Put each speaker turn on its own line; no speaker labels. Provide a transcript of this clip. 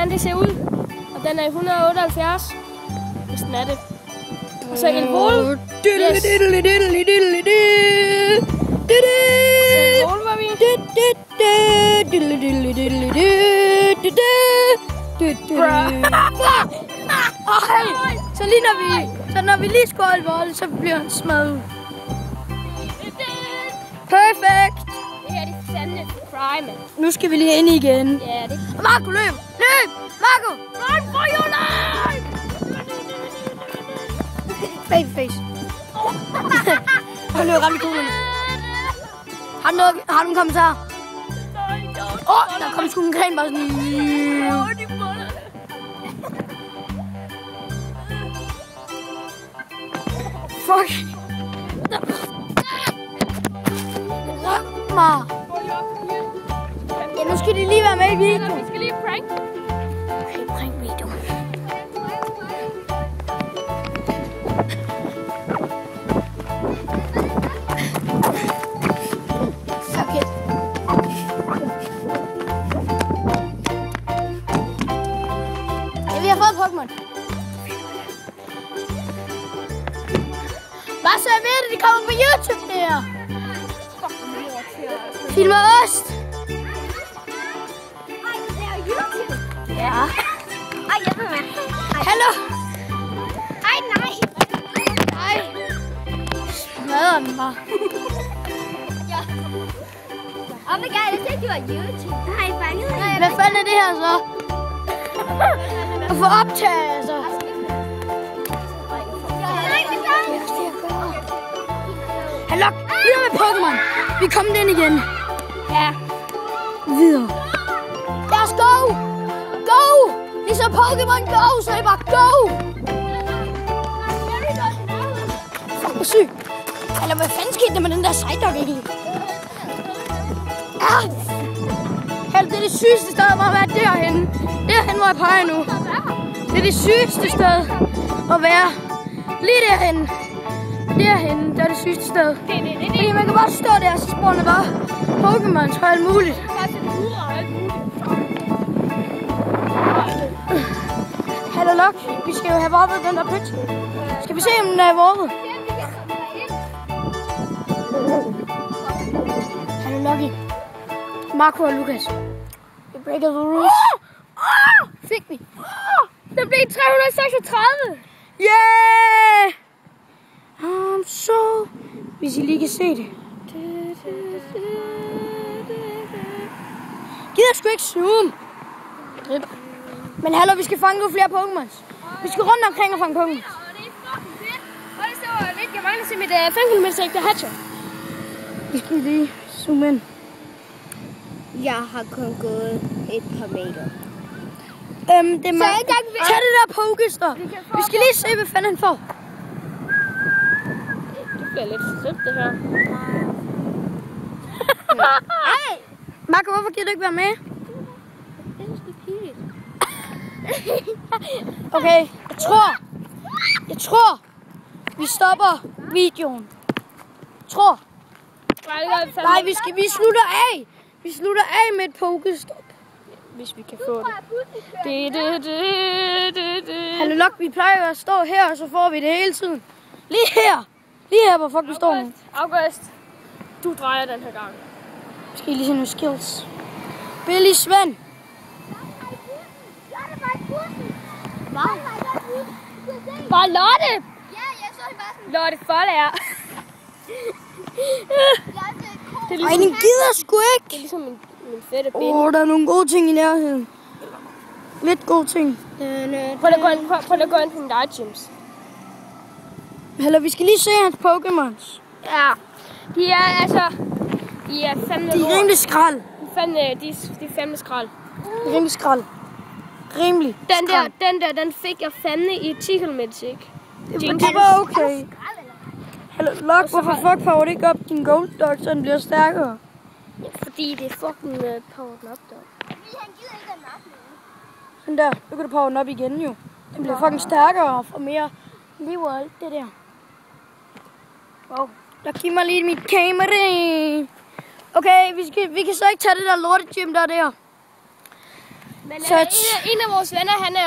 Det ser ud, og den er 178, hvis den er det. Og så en Volvo. Yes.
Så lige når vi lige skårer alvorligt, så bliver han smadret ud. Perfekt!
Det her er de sande prime.
Nu skal vi lige ind igen.
Ja, det.
Marco, løb! Løb! Marco!
Run for your life!
Babyface. Han løb ramt i kuglerne. Har du en kommentar? Der kom sgu en gren bare sådan. Fuck. Ja, nu skal de lige være med i videoen.
Vi skal lige prank.
Okay, prank video. Fuck it. Ja, vi har fået Pokémon. Hvad så ved det? Det kommer på YouTube, det her. Filmer ost. Ja.
Ej, jeg vil med.
Hallo.
Ej, nej.
Nej. Smadrer den bare.
Ja. Oh my god, jeg tænkte, det var YouTube. Nej, fanget.
Hvad fanden er det her så? At få optaget, altså. Hallo, videre med Pokémon. Vi kommer den igen.
Ja.
Videre. Lad os go. Go. Ligesom Pokémon Go, så er det bare go. Fuck, hvor syg. Eller hvad fanden skete der med den der Psyduck egentlig? Ja. Halv, det er det sygeste sted at være derhenne. Derhen, hvor jeg peger nu. Det er det sygeste sted at være. Lige derhen. Derhenne, der er det sygeste sted. Fordi man kan bare stå der, og så spawner bare Pokémon og alt muligt. Hallo Lok, vi skal jo have vorpet den der pyt. Skal vi se, om den er vorpet? Hallo Lucky. Marco og Lukas. Vi breaker the rules. Fik vi.
Den blev 336.
Yeah! Så, hvis I lige kan se det. Gider sgu ikke zoom. Men hallo, vi skal fange nogle flere Pokémons. Vi skal rundt omkring og fange Pokémons.
Og det så lidt, jeg mangler se mit 5 km der hatcher.
Vi skal lige zoome ind.
Jeg har kun gået et par meter.
Det er mig. Tag det der Pokestop. Vi skal lige se, hvad fanden han får.
Det bliver lidt sødt, det her.
Ej! Marco, hvorfor gider du ikke være med?
Det er sgu pinligt.
Okay, jeg tror, vi stopper videoen. Tror. Nej, vi slutter af. Vi slutter af med et Pokestop.
Hvis vi kan få det.
Hallo Lok, vi plejer at stå her, og så får vi det hele tiden. Lige her, hvor fuck vi står nu.
August, du drejer den her gang.
Skal I lige se nogle skills. Billy Svend.
Bare Lotte!
Ja, jeg så hende bare sådan.
Lotte Folder.
Ej, den gider sgu ikke.
Det er ligesom min fedte ben.
Der er nogle gode ting i nærheden. Lidt gode ting.
Prøv at gå ind på min items.
Hallo, vi skal lige se hans Pokémons.
Ja, de er fandme
De er rimelig skrald.
de er fandme skrald.
Rimelig skrald. Rimelig skrald.
Den fik jeg fandme i 10 km, ikke?
Det var okay. Hallo, Lok, hvorfor fuck power det ikke op din Gold Dog, så den bliver stærkere?
Ja, fordi det er fucking powered up, dog.
Sådan der, nu kan du power den op igen jo. Den bliver fucking stærkere og får mere liv og alt det der. Wow. Der giv mig lige mit kamera. Okay, vi kan så ikke tage det der lortegym der.
Men
Så
en af vores venner, han er